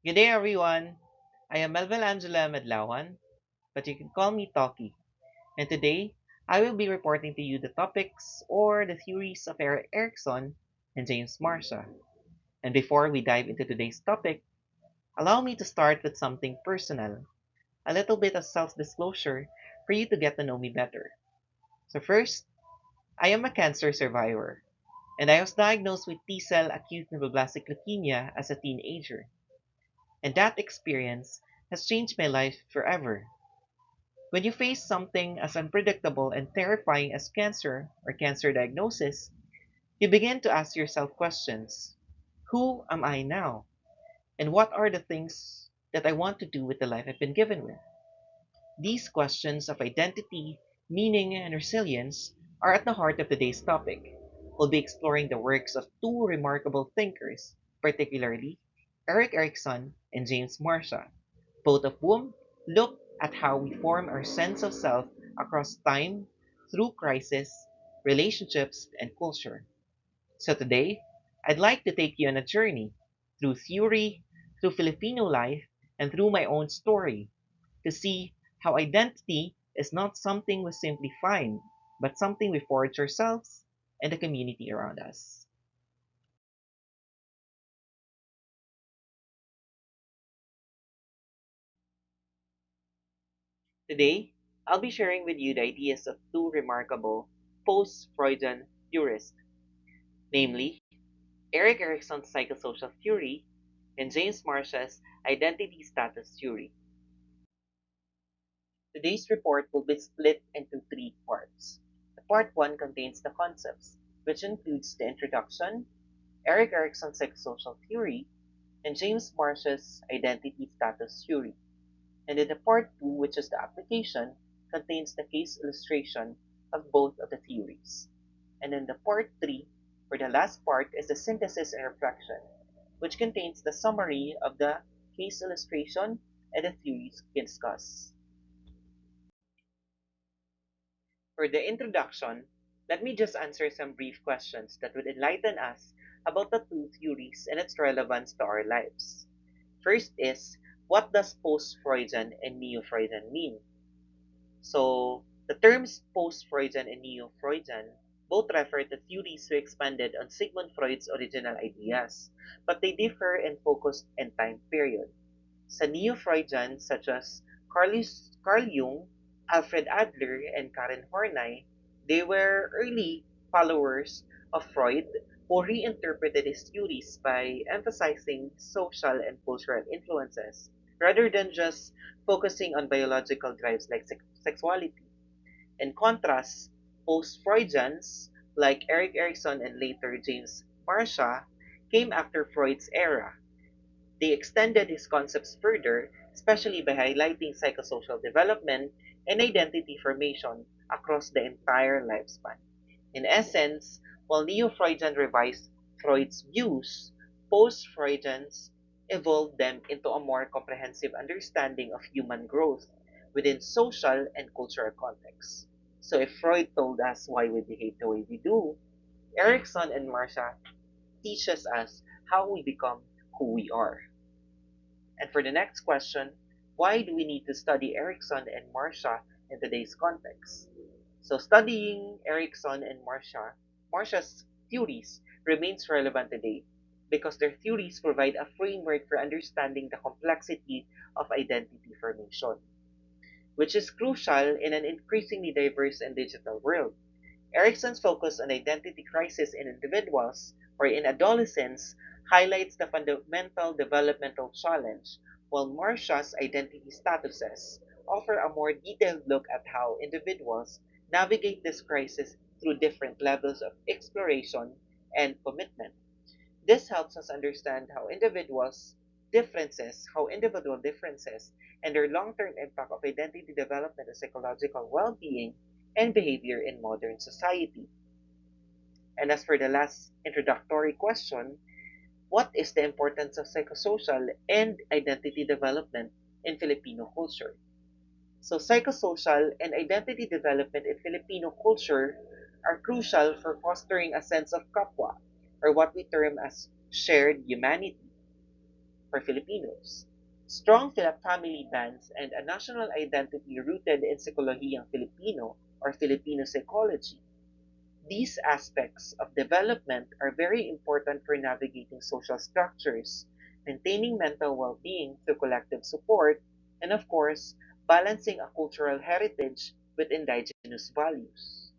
Good day, everyone. I am Melvel Adlawan, but you can call me Talkie. And today, I will be reporting to you the topics or the theories of Erik-Erikson and James Marcia. And before we dive into today's topic, allow me to start with something personal, a little bit of self-disclosure for you to get to know me better. So first, I am a cancer survivor, and I was diagnosed with T-cell acute lymphoblastic leukemia as a teenager. And that experience has changed my life forever. When you face something as unpredictable and terrifying as cancer or cancer diagnosis, you begin to ask yourself questions. Who am I now? And what are the things that I want to do with the life I've been given with? These questions of identity, meaning, and resilience are at the heart of today's topic. We'll be exploring the works of two remarkable thinkers, particularly Erik-Erikson and James Marcia, both of whom look at how we form our sense of self across time, through crisis, relationships, and culture. So today, I'd like to take you on a journey through theory, through Filipino life, and through my own story to see how identity is not something we simply find, but something we forge ourselves and the community around us. Today, I'll be sharing with you the ideas of two remarkable post-Freudian theorists, namely Erik-Erikson's psychosocial theory and James Marcia's identity status theory. Today's report will be split into three parts. The part 1 contains the concepts, which includes the introduction, Erik-Erikson's psychosocial theory, and James Marcia's identity status theory. And then the part 2, which is the application, contains the case illustration of both of the theories. And then the part 3, or the last part, is the synthesis and reflection, which contains the summary of the case illustration and the theories we discuss. For the introduction, let me just answer some brief questions that would enlighten us about the two theories and its relevance to our lives. First is, what does post-Freudian and neo-Freudian mean? So, the terms post-Freudian and neo-Freudian both refer to theories who expanded on Sigmund Freud's original ideas, but they differ in focus and time period. Sa neo-Freudian, such as Carl Jung, Alfred Adler, and Karen Horney, they were early followers of Freud who reinterpreted his theories by emphasizing social and cultural influences rather than just focusing on biological drives like sexuality. In contrast, post-Freudians like Erik-Erikson and later James Marcia came after Freud's era. They extended his concepts further, especially by highlighting psychosocial development and identity formation across the entire lifespan. In essence, while Neo-Freudian revised Freud's views, post-Freudians evolved them into a more comprehensive understanding of human growth within social and cultural contexts. So if Freud told us why we behave the way we do, Erikson and Marcia teaches us how we become who we are. And for the next question, why do we need to study Erikson and Marcia in today's context? So studying Erikson and Marcia's theories remains relevant today because their theories provide a framework for understanding the complexity of identity formation, which is crucial in an increasingly diverse and digital world. Erikson's focus on identity crisis in individuals or in adolescents highlights the fundamental developmental challenge, while Marcia's identity statuses offer a more detailed look at how individuals navigate this crisis through different levels of exploration and commitment. This helps us understand how individual differences and their long-term impact of identity development and psychological well-being and behavior in modern society. And as for the last introductory question, what is the importance of psychosocial and identity development in Filipino culture? So psychosocial and identity development in Filipino culture are crucial for fostering a sense of kapwa, or what we term as shared humanity. for Filipinos. Strong family bonds and a national identity rooted in Psikolohiyang Filipino or Filipino psychology. These aspects of development are very important for navigating social structures, maintaining mental well-being through collective support, and of course, balancing a cultural heritage with indigenous values.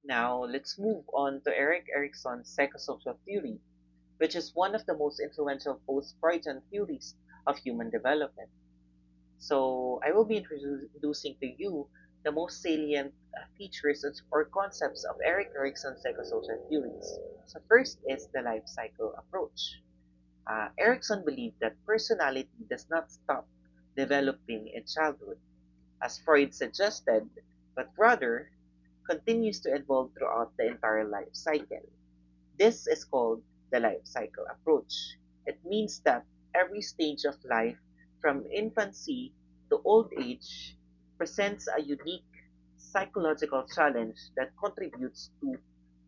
Now, let's move on to Erik-Erikson's psychosocial theory, which is one of the most influential post-Freudian theories of human development. So, I will be introducing to you the most salient features or concepts of Erik-Erikson's psychosocial theories. So, first is the life cycle approach. Erikson believed that personality does not stop developing in childhood, as Freud suggested, but rather continues to evolve throughout the entire life cycle. This is called the life cycle approach. It means that every stage of life, from infancy to old age, presents a unique psychological challenge that contributes to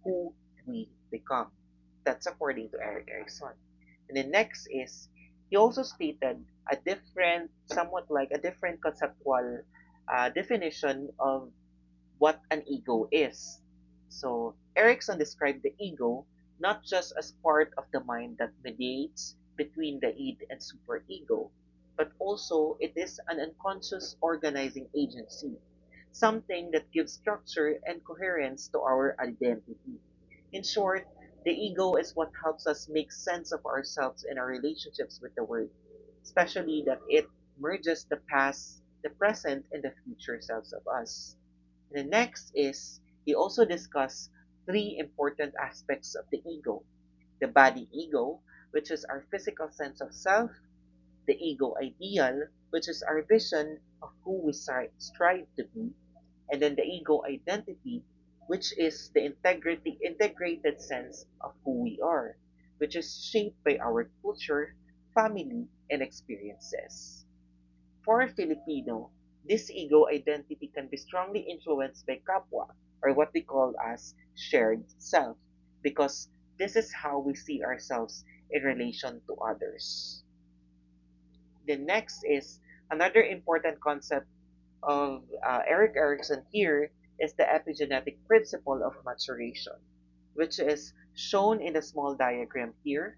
who we become. That's according to Erik-Erikson. And the next is, he also stated a different, somewhat like a different conceptual definition of what an ego is. So, Erickson described the ego not just as part of the mind that mediates between the id and superego, but also it is an unconscious organizing agency, something that gives structure and coherence to our identity. In short, the ego is what helps us make sense of ourselves and our relationships with the world, especially that it merges the past, the present, and the future selves of us. The next is he also discussed three important aspects of the ego: the body ego, which is our physical sense of self; the ego ideal, which is our vision of who we strive to be; and then the ego identity, which is the integrated sense of who we are, which is shaped by our culture, family, and experiences. For a Filipino, this ego identity can be strongly influenced by kapwa, or what we call as shared self, because this is how we see ourselves in relation to others. The next is another important concept of Erik-Erikson here is the epigenetic principle of maturation, which is shown in the small diagram here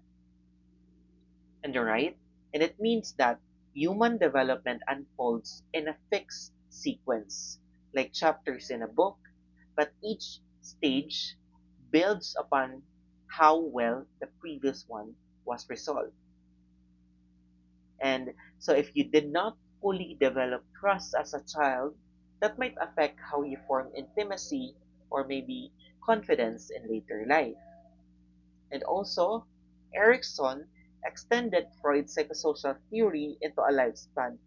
on the right, and it means that human development unfolds in a fixed sequence, like chapters in a book, but each stage builds upon how well the previous one was resolved. And so, if you did not fully develop trust as a child, that might affect how you form intimacy or maybe confidence in later life. And also, Erikson extended Freud's psychosocial theory into a lifespan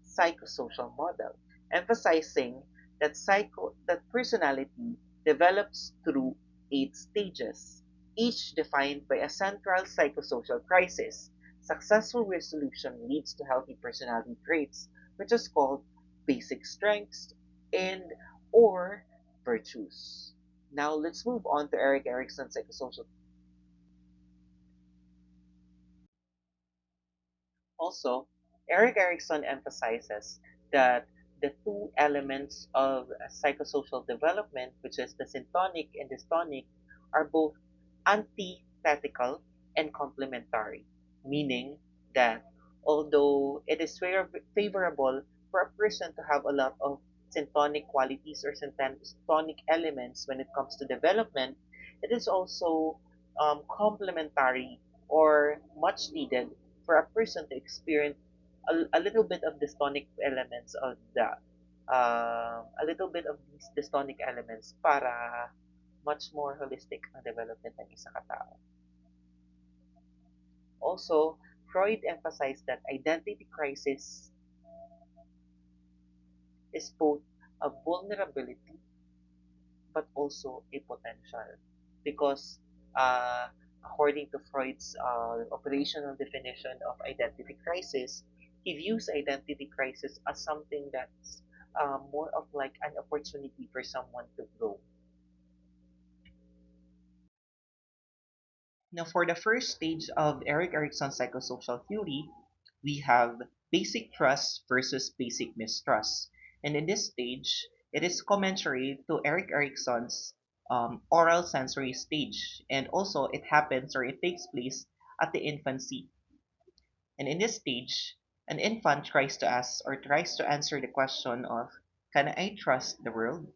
psychosocial model, emphasizing that personality develops through 8 stages, each defined by a central psychosocial crisis. Successful resolution leads to healthy personality traits, which is called basic strengths and or virtues. Now let's move on to Erik-Erikson's psychosocial. Also, Erik-Erikson emphasizes that the two elements of psychosocial development, which is the syntonic and dystonic, are both antithetical and complementary, meaning that although it is favorable for a person to have a lot of syntonic qualities or syntonic elements when it comes to development, it is also complementary or much needed for a person to experience a little bit of dystonic elements of a little bit of these dystonic elements para much more holistic ang development ng isang katao. Also, Freud emphasized that identity crisis is both a vulnerability but also a potential because according to Freud's operational definition of identity crisis, he views identity crisis as something that's more of like an opportunity for someone to grow. Now, for the first stage of Erik-Erikson's psychosocial theory, we have basic trust versus basic mistrust. And in this stage, it is commensurate to Erik-Erikson's oral sensory stage. And also, it happens or it takes place at the infancy. And in this stage, an infant tries to ask or tries to answer the question of, can I trust the world?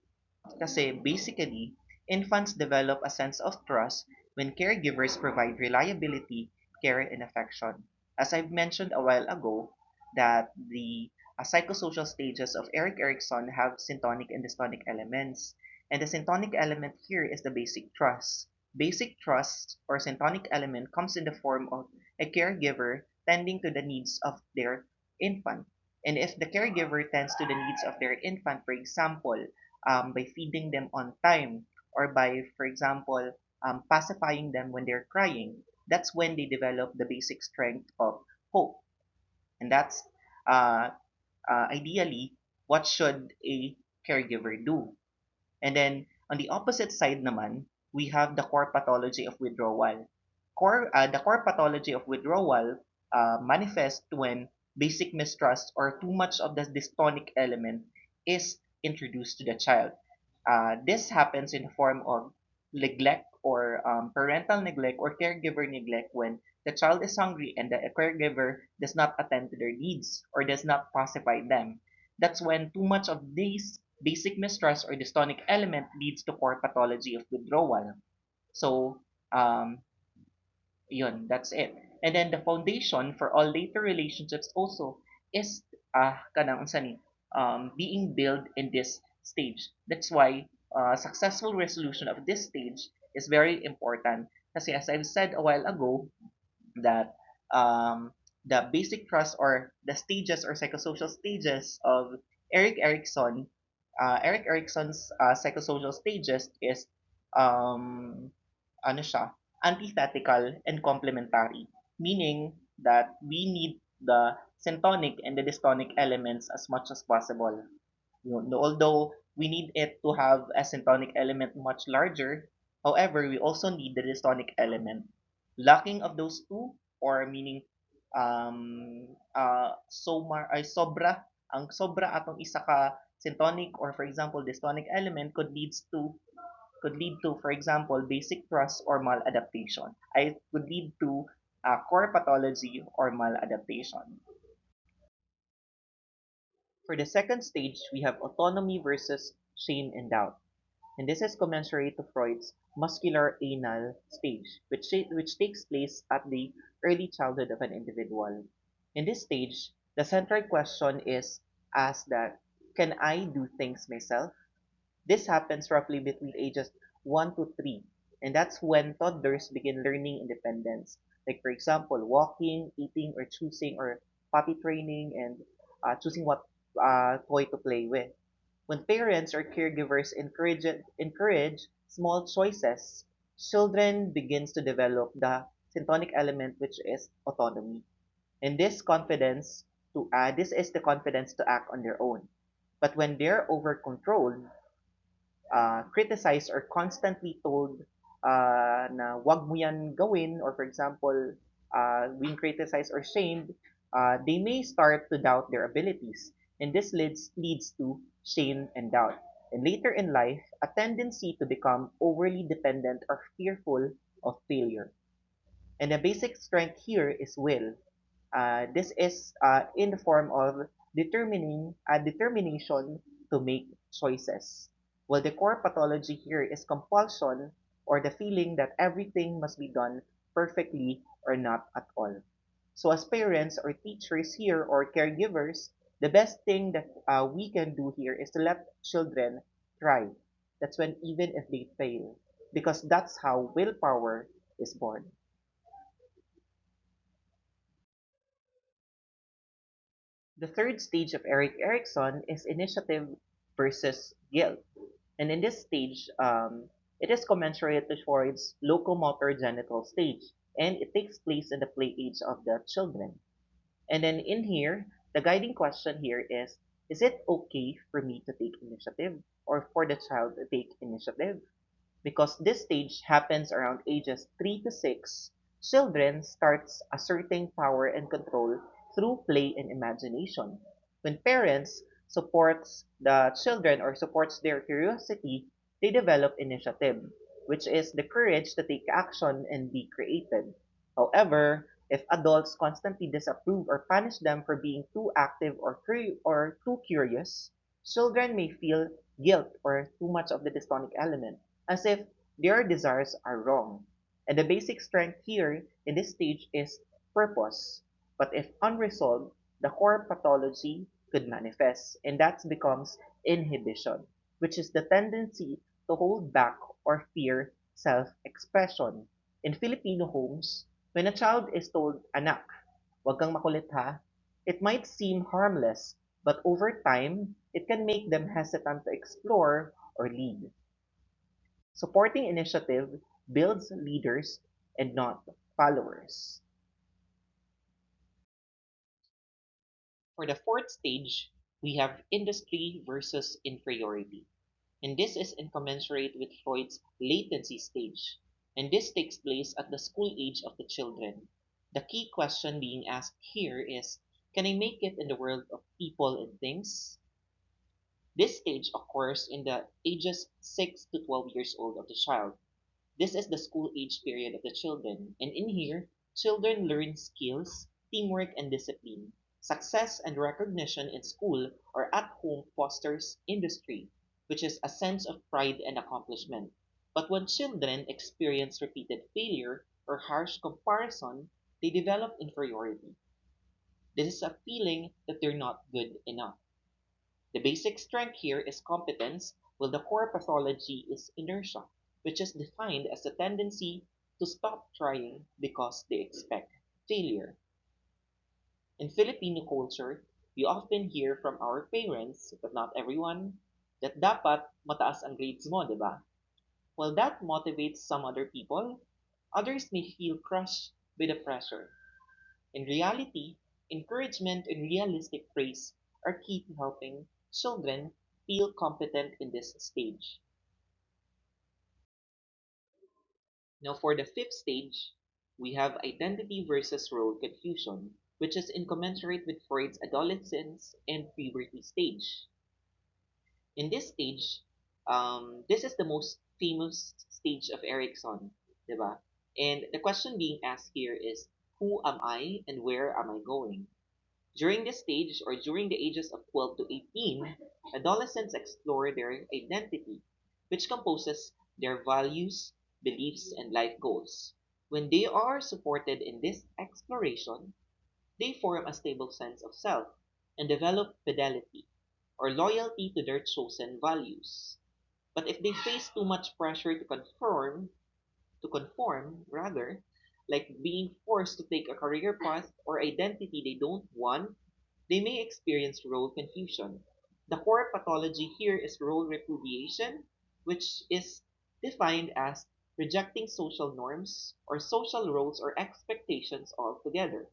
Kasi basically, infants develop a sense of trust when caregivers provide reliability, care, and affection. As I've mentioned a while ago, that the psychosocial stages of Erik-Erikson have syntonic and dystonic elements. And the syntonic element here is the basic trust. Basic trust or syntonic element comes in the form of a caregiver tending to the needs of their infant. And if the caregiver tends to the needs of their infant, for example, by feeding them on time or by, for example, pacifying them when they're crying, that's when they develop the basic strength of hope. And that's uh, ideally what should a caregiver do. And then on the opposite side naman, we have the core pathology of withdrawal. The core pathology of withdrawal manifests when basic mistrust or too much of the dystonic element is introduced to the child. This happens in the form of neglect or parental neglect or caregiver neglect when the child is hungry and the caregiver does not attend to their needs or does not pacify them. That's when too much of these basic mistrust or dystonic element leads to core pathology of withdrawal. So, um, yun, that's it. And then the foundation for all later relationships also is kanang unsa ni being built in this stage. That's why successful resolution of this stage is very important. Kasi as I've said a while ago, that the basic trust or the stages or psychosocial stages of Erik-Erikson's psychosocial stages is um, ano siya, antithetical and complementary, meaning that we need the syntonic and the dystonic elements as much as possible. Although we need it to have a syntonic element much larger, however, we also need the dystonic element. Lacking of those two, or meaning ay sobra, ang sobra atong isa ka syntonic or for example dystonic element could lead to, for example, basic trust or maladaptation. I could lead to core pathology or maladaptation. For the second stage, we have autonomy versus shame and doubt. And this is commensurate to Freud's muscular anal stage, which takes place at the early childhood of an individual. In this stage, the central question is asked that, can I do things myself? This happens roughly between ages 1 to 3, and that's when toddlers begin learning independence. Like, for example, walking, eating, or choosing, or potty training, and choosing what toy to play with. When parents or caregivers encourage small choices, children begins to develop the syntonic element, which is autonomy. And this is the confidence to act on their own. But when they're over controlled, criticized or constantly told na wag mo yan gawin or for example, being criticized or shamed, they may start to doubt their abilities. And this leads to shame and doubt. And later in life, a tendency to become overly dependent or fearful of failure. And the basic strength here is will. This is in the form of determining a determination to make choices. While the core pathology here is compulsion or the feeling that everything must be done perfectly or not at all. So as parents or teachers here or caregivers, the best thing that we can do here is to let children try. That's when even if they fail, because that's how willpower is born. The third stage of Erik-Erikson is initiative versus guilt. And in this stage, it is commensurate to Freud's locomotor genital stage, and it takes place in the play age of the children. And then in here, the guiding question here is it okay for me to take initiative or for the child to take initiative? Because this stage happens around ages 3 to 6, children starts asserting power and control through play and imagination. When parents supports the children or supports their curiosity, they develop initiative, which is the courage to take action and be creative. However, if adults constantly disapprove or punish them for being too active or too curious, children may feel guilt or too much of the dystonic element, as if their desires are wrong. And the basic strength here in this stage is purpose. But if unresolved, the core pathology could manifest, and that becomes inhibition, which is the tendency to hold back or fear self-expression. In Filipino homes, when a child is told, anak, wag kang makulit ha, it might seem harmless, but over time, it can make them hesitant to explore or lead. Supporting initiative builds leaders and not followers. For the fourth stage, we have industry versus inferiority. And this is incommensurate with Freud's latency stage. And this takes place at the school age of the children. The key question being asked here is, can I make it in the world of people and things? This stage occurs in the ages 6 to 12 years old of the child. This is the school age period of the children, and in here, children learn skills, teamwork, and discipline. Success and recognition in school or at home fosters industry, which is a sense of pride and accomplishment. But when children experience repeated failure or harsh comparison, they develop inferiority. This is a feeling that they're not good enough. The basic strength here is competence, while the core pathology is inertia, which is defined as a tendency to stop trying because they expect failure. In Filipino culture, we often hear from our parents, but not everyone, that dapat mataas ang grades mo, di ba? While that motivates some other people, others may feel crushed by the pressure. In reality, encouragement and realistic praise are key to helping children feel competent in this stage. Now, for the fifth stage, we have identity versus role confusion, which is incommensurate with Freud's adolescence and puberty stage. In this stage, this is the most famous stage of Erikson, diba? And the question being asked here is, who am I and where am I going? During this stage, or during the ages of 12 to 18, adolescents explore their identity, which composes their values, beliefs, and life goals. When they are supported in this exploration, they form a stable sense of self and develop fidelity, or loyalty to their chosen values. But if they face too much pressure to conform rather, like being forced to take a career path or identity they don't want, they may experience role confusion. The core pathology here is role repudiation, which is defined as rejecting social norms or social roles or expectations altogether.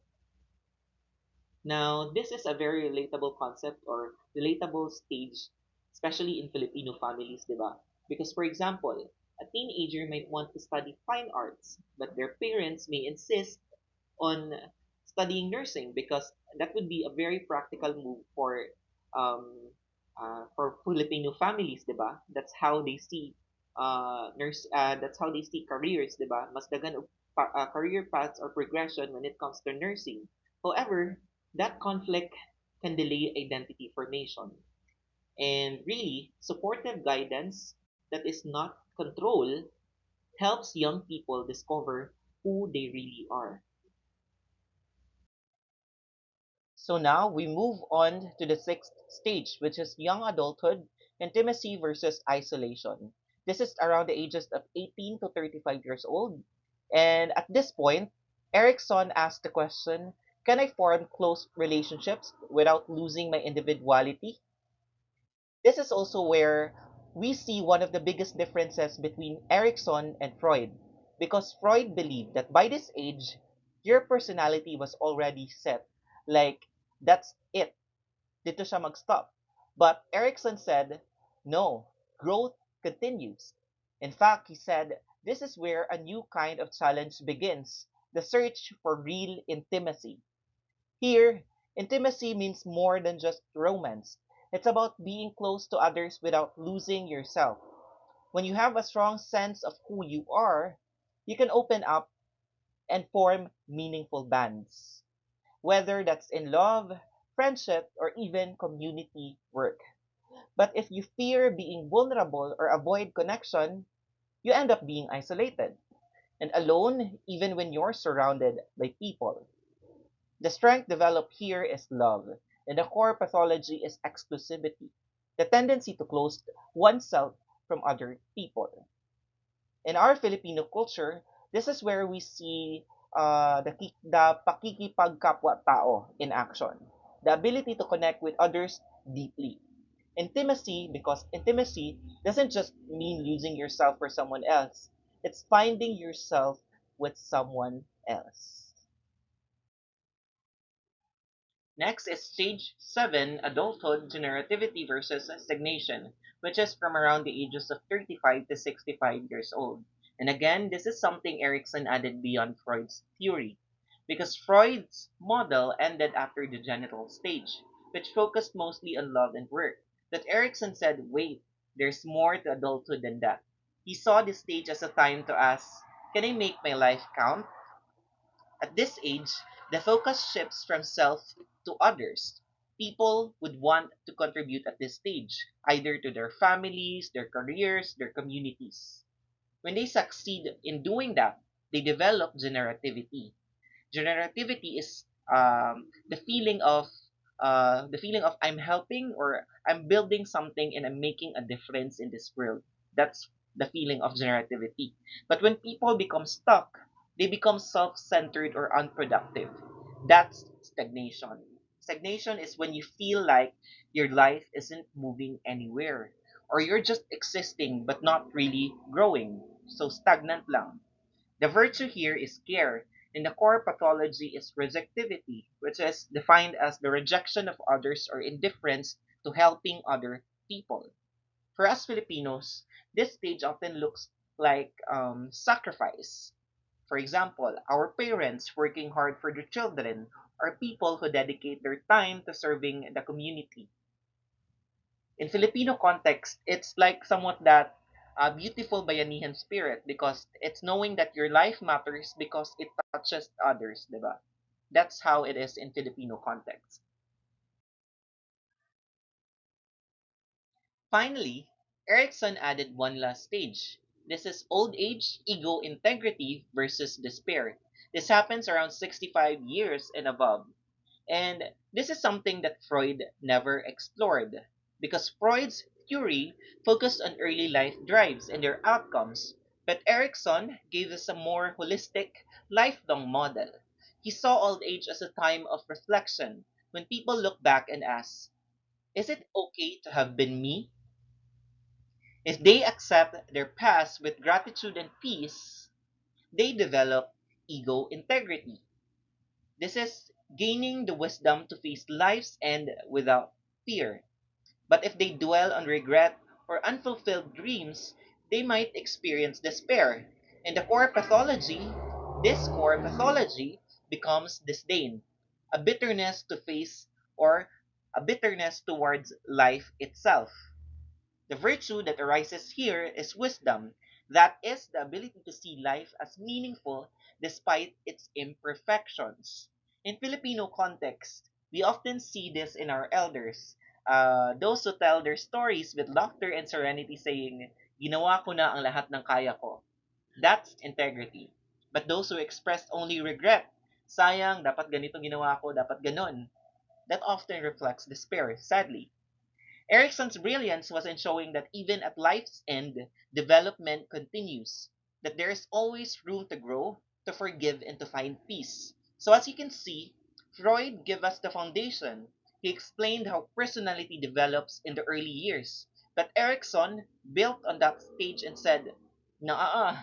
Now, this is a very relatable concept or relatable stage, especially in Filipino families, di ba? Because, for example, a teenager might want to study fine arts, but their parents may insist on studying nursing because that would be a very practical move um, for Filipino families, 'di ba? That's how they see that's how they see careers, 'di ba? Mas dagan og career paths or progression when it comes to nursing. However, that conflict can delay identity formation. And really, supportive guidance that is not control helps young people discover who they really are. So now we move on to the sixth stage, which is young adulthood, intimacy versus isolation. This is around the ages of 18 to 35 years old. And at this point, Erikson asked the question, can I form close relationships without losing my individuality? This is also where we see one of the biggest differences between Erikson and Freud, because Freud believed that by this age, your personality was already set. Like, that's it. Dito siya mag-stop. But Erikson said, no, growth continues. In fact, he said, this is where a new kind of challenge begins, the search for real intimacy. Here, intimacy means more than just romance. It's about being close to others without losing yourself. When you have a strong sense of who you are, you can open up and form meaningful bonds, whether that's in love, friendship, or even community work. But if you fear being vulnerable or avoid connection, you end up being isolated and alone even when you're surrounded by people. The strength developed here is love, and the core pathology is exclusivity, the tendency to close oneself from other people. In our Filipino culture, this is where we see the pakikipagkapwa-tao in action, the ability to connect with others deeply. Intimacy, because intimacy doesn't just mean losing yourself for someone else, it's finding yourself with someone else. Next is stage 7, adulthood, generativity versus stagnation, which is from around the ages of 35 to 65 years old. And again, this is something Erikson added beyond Freud's theory, because Freud's model ended after the genital stage, which focused mostly on love and work. But Erikson said, wait, there's more to adulthood than that. He saw this stage as a time to ask, can I make my life count? At this age, the focus shifts from self to others. People would want to contribute at this stage, either to their families, their careers, their communities. When they succeed in doing that, they develop generativity. Generativity is the feeling of I'm helping or I'm building something and I'm making a difference in this world. That's the feeling of generativity. But when people become stuck, they become self-centered or unproductive. That's stagnation. Stagnation is when you feel like your life isn't moving anywhere or you're just existing but not really growing. So stagnant lang. The virtue here is care, and the core pathology is rejectivity, which is defined as the rejection of others or indifference to helping other people. For us Filipinos, this stage often looks like sacrifice. For example, our parents working hard for their children, or people who dedicate their time to serving the community. In Filipino context, it's like somewhat that beautiful bayanihan spirit because it's knowing that your life matters because it touches others, diba? That's how it is in Filipino context. Finally, Erikson added one last stage. This is old age, ego integrity versus despair. This happens around 65 years and above. And this is something that Freud never explored because Freud's theory focused on early life drives and their outcomes, but Erikson gave us a more holistic, lifelong model. He saw old age as a time of reflection when people look back and ask, is it okay to have been me? If they accept their past with gratitude and peace, they develop ego integrity. This is gaining the wisdom to face life's end without fear. But if they dwell on regret or unfulfilled dreams, they might experience despair. In the core pathology, this core pathology becomes disdain, a bitterness to face or a bitterness towards life itself. The virtue that arises here is wisdom, that is, the ability to see life as meaningful despite its imperfections. In Filipino context, we often see this in our elders, those who tell their stories with laughter and serenity saying, ginawa ko na ang lahat ng kaya ko. That's integrity. But those who express only regret, sayang, dapat ganito ginawa ko, dapat ganon, that often reflects despair, sadly. Erickson's brilliance was in showing that even at life's end, development continues, that there is always room to grow, to forgive, and to find peace. So as you can see, Freud gave us the foundation. He explained how personality develops in the early years. But Erickson built on that stage and said, nah,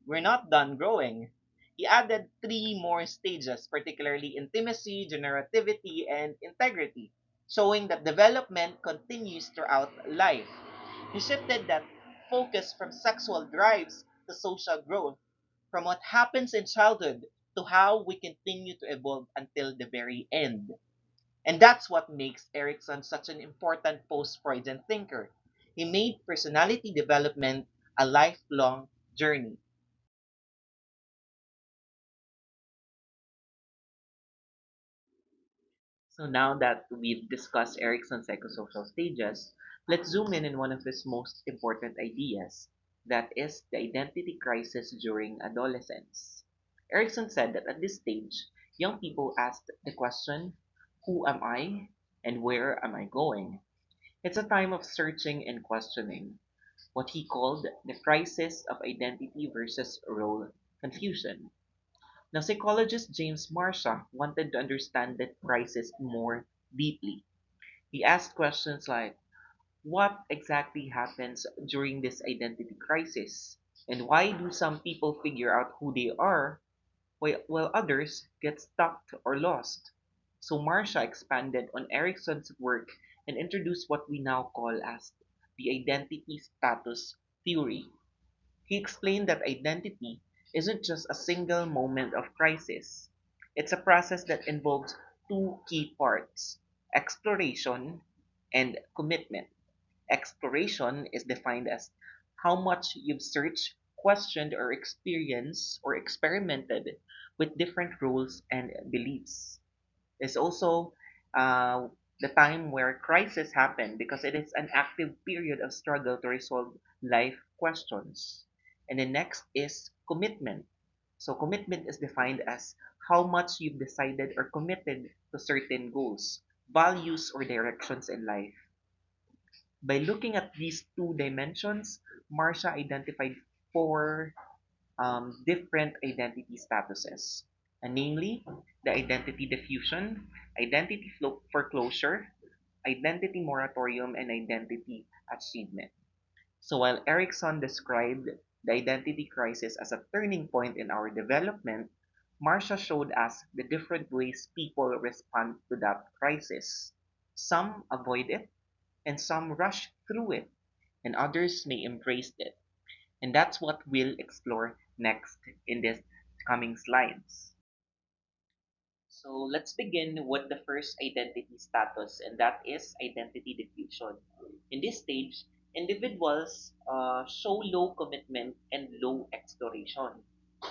we're not done growing. He added three more stages, particularly intimacy, generativity, and integrity, showing that development continues throughout life. He shifted that focus from sexual drives to social growth, from what happens in childhood to how we continue to evolve until the very end. And that's what makes Erikson such an important post-Freudian thinker. He made personality development a lifelong journey. So now that we've discussed Erikson's psychosocial stages, let's zoom in on one of his most important ideas, that is the identity crisis during adolescence. Erikson said that at this stage, young people asked the question, who am I and where am I going? It's a time of searching and questioning, what he called the crisis of identity versus role confusion. Now, psychologist James Marcia wanted to understand that crisis more deeply. He asked questions like, what exactly happens during this identity crisis? And why do some people figure out who they are while others get stuck or lost? So Marcia expanded on Erikson's work and introduced what we now call as the identity status theory. He explained that identity isn't just a single moment of crisis. It's a process that involves two key parts, exploration and commitment. Exploration is defined as how much you've searched, questioned, or experienced or experimented with different roles and beliefs. It's also uh, the time where crisis happen because it is an active period of struggle to resolve life questions. And the next is commitment. So commitment is defined as how much you've decided or committed to certain goals, values, or directions in life. By looking at these two dimensions, Marcia identified four different identity statuses, and namely the identity diffusion, foreclosure, identity moratorium, and identity achievement. So while Erikson described the identity crisis as a turning point in our development, Marcia showed us the different ways people respond to that crisis. Some avoid it, and some rush through it, and others may embrace it. And that's what we'll explore next in this coming slides. So let's begin with the first identity status, and that is identity diffusion. In this stage, individuals show low commitment and low exploration.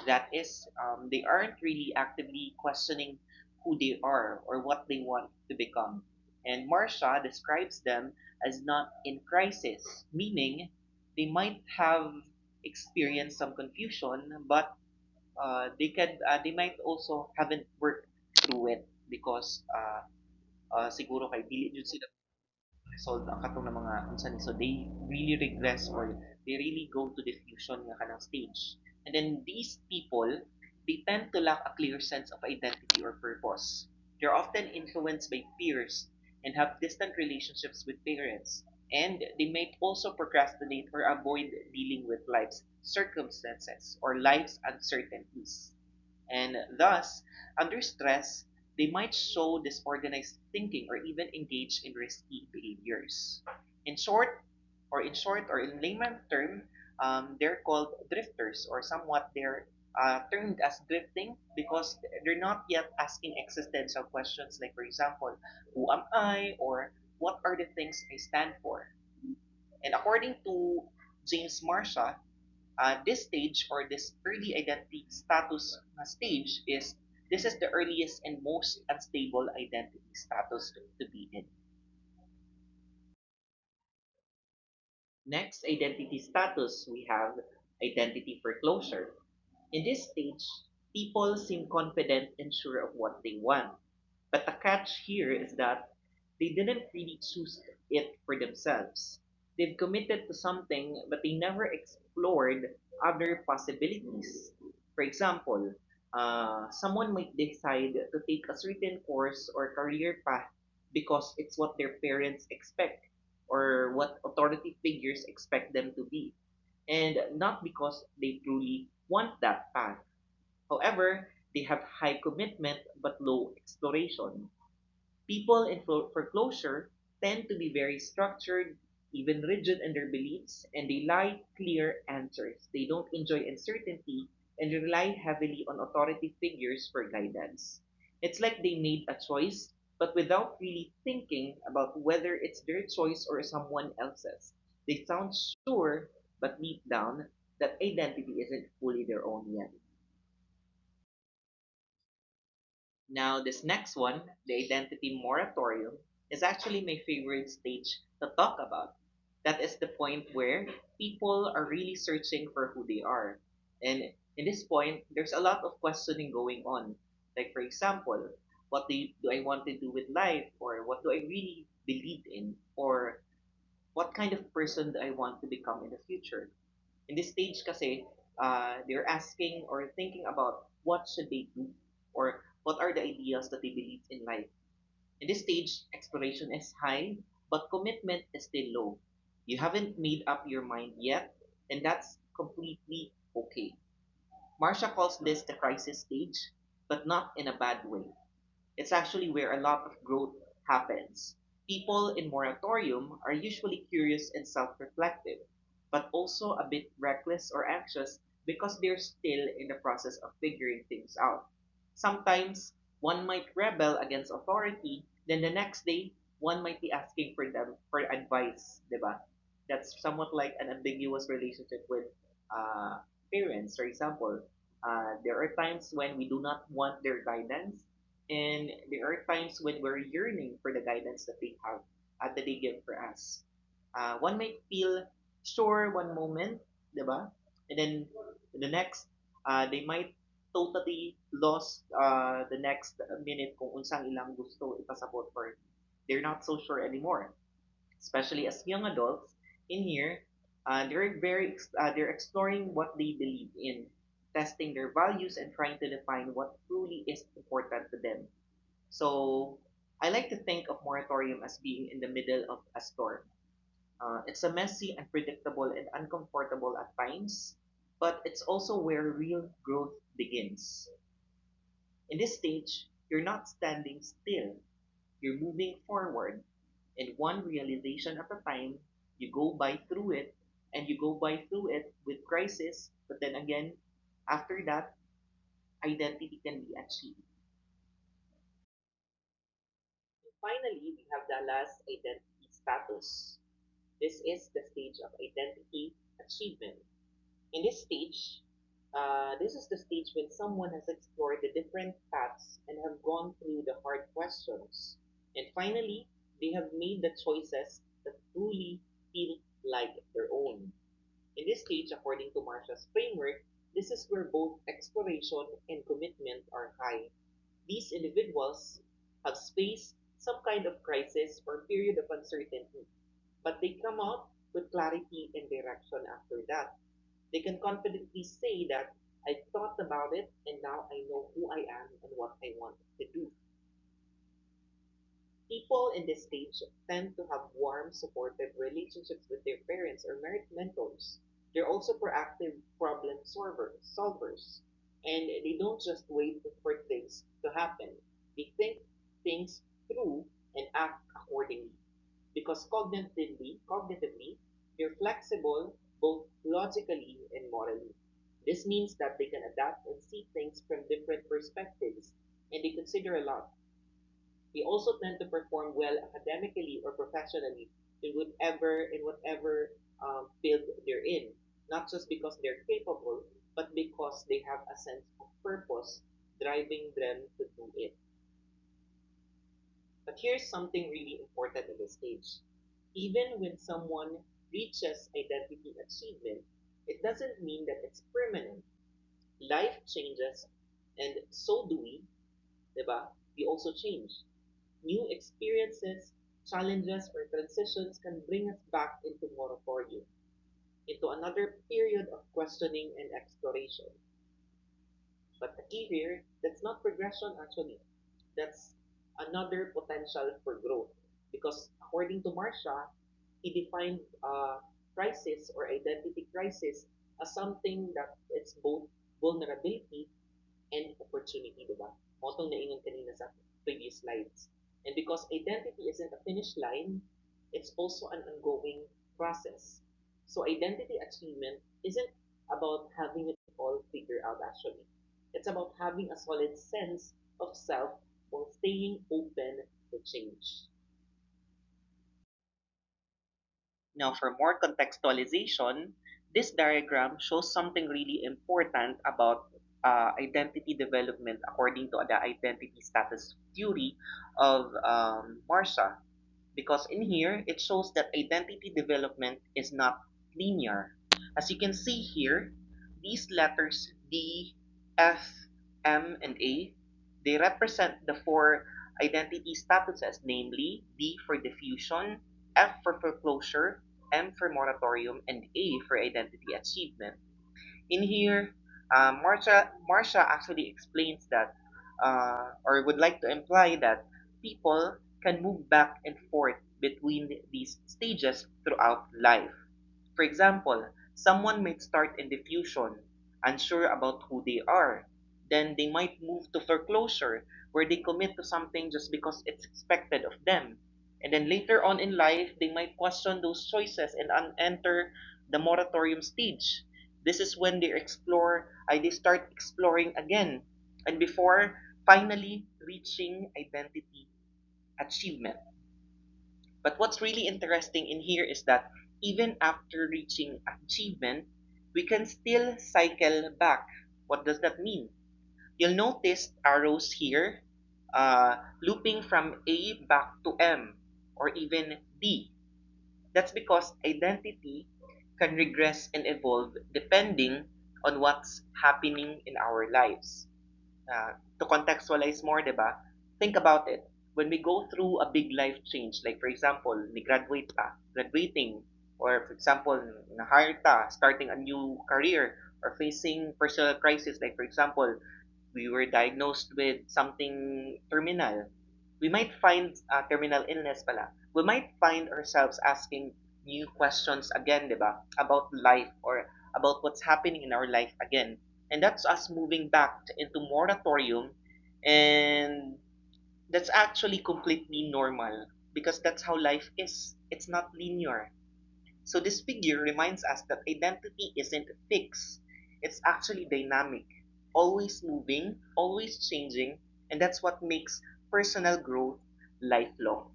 That is, they aren't really actively questioning who they are or what they want to become. And Marcia describes them as not in crisis, meaning they might have experienced some confusion, but they might also haven't worked through it because siguro kay dili jud sila solve ang katong na mga unsa ni, so they really regress or they really go to diffusion nga kanang stage. And then these people, they tend to lack a clear sense of identity or purpose. They're often influenced by peers and have distant relationships with parents, and they might also procrastinate or avoid dealing with life's circumstances or life's uncertainties. And thus, under stress, they might show disorganized thinking or even engage in risky behaviors. In short, or in layman term, they're called drifters, or somewhat they're termed as drifting because they're not yet asking existential questions like, for example, who am I, or what are the things I stand for? And according to James Marcia, this stage or this early identity status stage is this is the earliest and most unstable identity status to be in. Next identity status, we have identity foreclosure. In this stage, people seem confident and sure of what they want. But the catch here is that they didn't really choose it for themselves. They've committed to something, but they never explored other possibilities. For example, someone might decide to take a certain course or career path because it's what their parents expect or what authority figures expect them to be, and not because they truly want that path. However, they have high commitment but low exploration. People in foreclosure tend to be very structured, even rigid in their beliefs, and they like clear answers. They don't enjoy uncertainty and rely heavily on authority figures for guidance. It's like they made a choice, but without really thinking about whether it's their choice or someone else's. They sound sure, but deep down, that identity isn't fully their own yet. Now, this next one, the identity moratorium, is actually my favorite stage to talk about. That is the point where people are really searching for who they are. And in this point, there's a lot of questioning going on. Like, for example, what do I want to do with life? Or what do I really believe in? Or what kind of person do I want to become in the future? In this stage kasi, they're asking or thinking about what should they do or what are the ideas that they believe in life. In this stage, exploration is high, but commitment is still low. You haven't made up your mind yet, and that's completely okay. Marcia calls this the crisis stage, but not in a bad way. It's actually where a lot of growth happens. People in moratorium are usually curious and self reflective, but also a bit reckless or anxious because they're still in the process of figuring things out. Sometimes one might rebel against authority, then the next day one might be asking for them for advice, diba? That's somewhat like an ambiguous relationship with uh, parents, for example. There are times when we do not want their guidance, and there are times when we're yearning for the guidance that they have, that they give for us. One might feel sure one moment, diba? And then the next, they might totally lost the next minute kung unsang ilang gusto ipasabot or they're not so sure anymore. Especially as young adults in here, they're exploring what they believe in, testing their values and trying to define what truly is important to them. So I like to think of moratorium as being in the middle of a storm. It's a messy, unpredictable, and uncomfortable at times, but it's also where real growth begins. In this stage, you're not standing still, you're moving forward, and one realization at a time, you go by through it, and you go by through it with crisis, but then again, after that, identity can be achieved. Finally, we have the last identity status. This is the stage of identity achievement. In this stage, this is the stage when someone has explored the different paths and have gone through the hard questions. And finally, they have made the choices that truly feel like their own. In this stage, according to Marcia's framework, this is where both exploration and commitment are high. These individuals have faced some kind of crisis or period of uncertainty, but they come out with clarity and direction after that. They can confidently say that I thought about it and now I know who I am and what I want to do. People in this stage tend to have warm, supportive relationships with their parents or mentors. They're also proactive solvers, and they don't just wait for things to happen. They think things through and act accordingly. Because cognitively, they're flexible both logically and morally. This means that they can adapt and see things from different perspectives, and they consider a lot. They also tend to perform well academically or professionally in whatever field they're in, not just because they're capable, but because they have a sense of purpose driving them to do it. But here's something really important at this stage. Even when someone reaches identity achievement, it doesn't mean that it's permanent. Life changes, and so do we, diba? We also change. New experiences, challenges, or transitions can bring us back into moratorium, into another period of questioning and exploration. But the key here, that's not progression actually. That's another potential for growth. Because according to Marcia, he defined crisis or identity crisis as something that it's both vulnerability and opportunity, di ba? Motong naingon kanina sa previous slides. And because identity isn't a finish line, it's also an ongoing process. So identity achievement isn't about having it all figured out actually. It's about having a solid sense of self while staying open to change. Now, for more contextualization, this diagram shows something really important about identity development according to the identity status theory of Marcia. Because in here, it shows that identity development is not linear. As you can see here, these letters D, F, M, and A, they represent the four identity statuses, namely D for diffusion, F for foreclosure, M for moratorium, and A for identity achievement. In here, Marcia actually explains that, or would like to imply that people can move back and forth between these stages throughout life. For example, someone might start in diffusion, unsure about who they are. Then they might move to foreclosure, where they commit to something just because it's expected of them. And then later on in life, they might question those choices and enter the moratorium stage. This is when they start exploring again, and before finally reaching identity achievement. But what's really interesting in here is that even after reaching achievement, we can still cycle back. What does that mean? You'll notice arrows here, looping from A back to M or even D. That's because identity can regress and evolve depending on what's happening in our lives. To contextualize more, diba? Think about it. When we go through a big life change, like for example, graduating, or for example, na-hire ta, starting a new career, or facing personal crisis, like for example, we were diagnosed with something terminal. We might find terminal illness pala. We might find ourselves asking new questions again, di ba? About life or about what's happening in our life again. And that's us moving back into moratorium, and that's actually completely normal because that's how life is. It's not linear. So this figure reminds us that identity isn't fixed. It's actually dynamic, always moving, always changing, and that's what makes personal growth lifelong.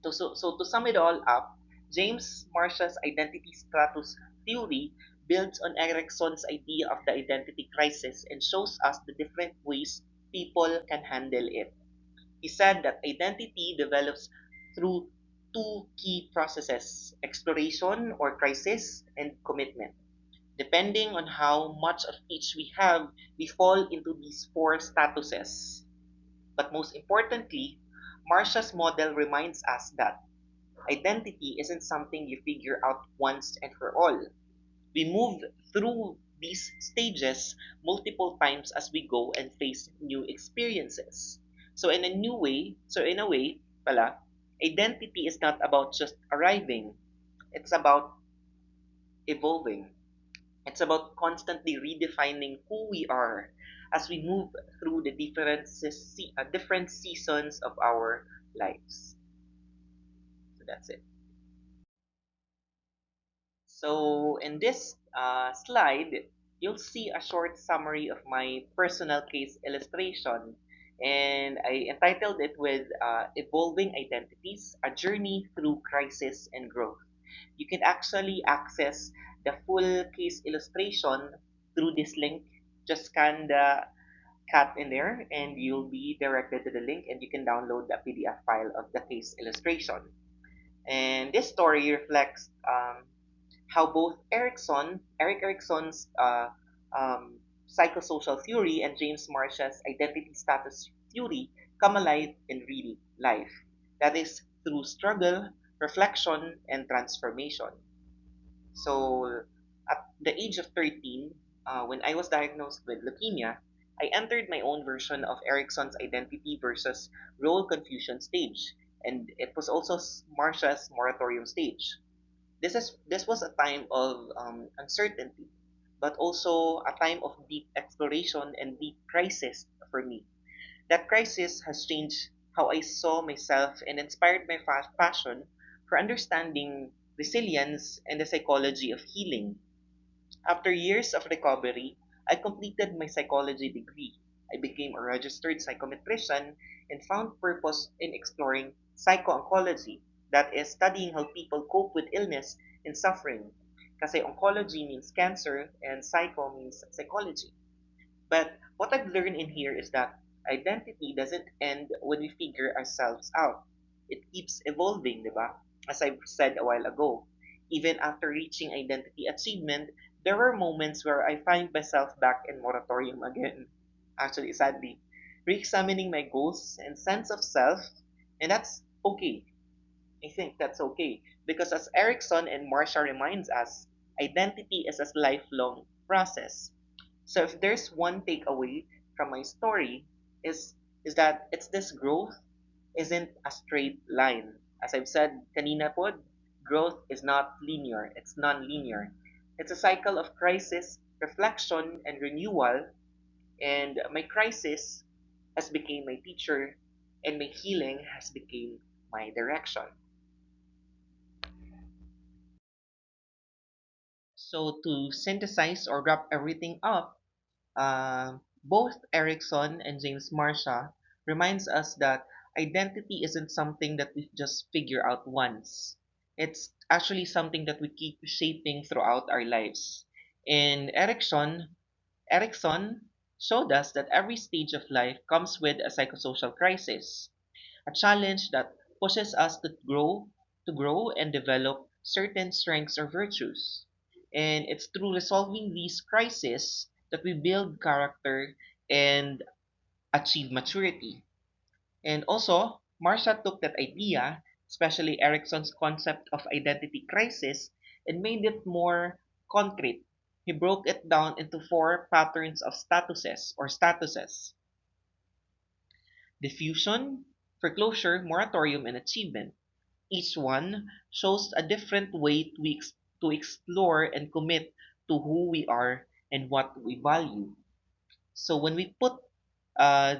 So to sum it all up, James Marcia's identity status theory builds on Erikson's idea of the identity crisis and shows us the different ways people can handle it. He said that identity develops through two key processes: exploration or crisis and commitment. Depending on how much of each we have, we fall into these four statuses. But most importantly, Marcia's model reminds us that identity isn't something you figure out once and for all. We move through these stages multiple times as we go and face new experiences. In a way, pala, identity is not about just arriving. It's about evolving. It's about constantly redefining who we are as we move through the different seasons of our lives. So that's it. So in this slide, you'll see a short summary of my personal case illustration, and I entitled it with Evolving Identities, A Journey Through Crisis and Growth. You can actually access the full case illustration through this link. Just scan the cat in there and you'll be directed to the link, and you can download the PDF file of the case illustration. And this story reflects how both Erik-Erikson's psychosocial theory and James Marcia's identity status theory come alive in real life. That is through struggle, reflection, and transformation. So, at the age of 13, when I was diagnosed with leukemia, I entered my own version of Erikson's identity versus role confusion stage, and it was also Marcia's moratorium stage. This was a time of uncertainty, but also a time of deep exploration and deep crisis for me. That crisis has changed how I saw myself and inspired my passion for understanding resilience, and the psychology of healing. After years of recovery, I completed my psychology degree. I became a registered psychometrician and found purpose in exploring psycho-oncology, that is, studying how people cope with illness and suffering. Kasi oncology means cancer and psycho means psychology. But what I've learned in here is that identity doesn't end when we figure ourselves out. It keeps evolving, di ba? As I said a while ago. Even after reaching identity achievement, there were moments where I find myself back in moratorium again. Actually, sadly, re-examining my goals and sense of self, and that's okay. I think that's okay. Because as Erickson and Marcia reminds us, identity is a lifelong process. So if there's one takeaway from my story is that it's this growth isn't a straight line. As I've said kanina po, growth is not linear. It's non-linear. It's a cycle of crisis, reflection, and renewal. And my crisis has become my teacher, and my healing has become my direction. So to synthesize or wrap everything up, both Erickson and James Marcia reminds us that identity isn't something that we just figure out once. It's actually something that we keep shaping throughout our lives. And Erickson showed us that every stage of life comes with a psychosocial crisis, a challenge that pushes us to grow and develop certain strengths or virtues. And it's through resolving these crises that we build character and achieve maturity. And also, Marcia took that idea, especially Erickson's concept of identity crisis, and made it more concrete. He broke it down into four patterns of statuses: diffusion, foreclosure, moratorium, and achievement. Each one shows a different way to explore and commit to who we are and what we value. So when we put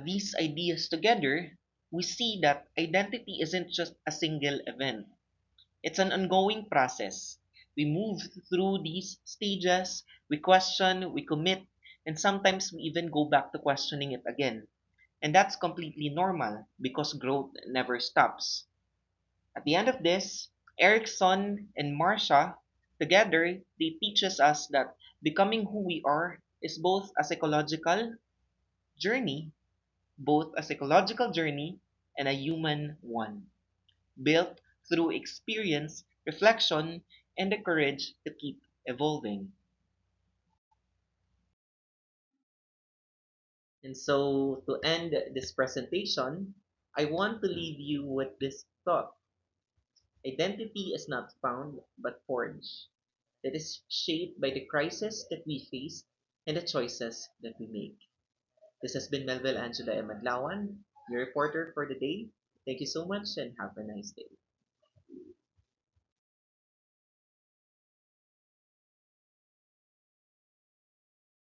these ideas together, we see that identity isn't just a single event. It's an ongoing process. We move through these stages, we question, we commit, and sometimes we even go back to questioning it again. And that's completely normal because growth never stops. At the end of this, Erickson and Marcia together they teaches us that becoming who we are is journey, both a psychological journey and a human one, built through experience, reflection, and the courage to keep evolving. And so, to end this presentation, I want to leave you with this thought. Identity is not found but forged. It is shaped by the crisis that we face and the choices that we make. This has been Melvel Angela M. Adlawan, your reporter for the day. Thank you so much and have a nice day.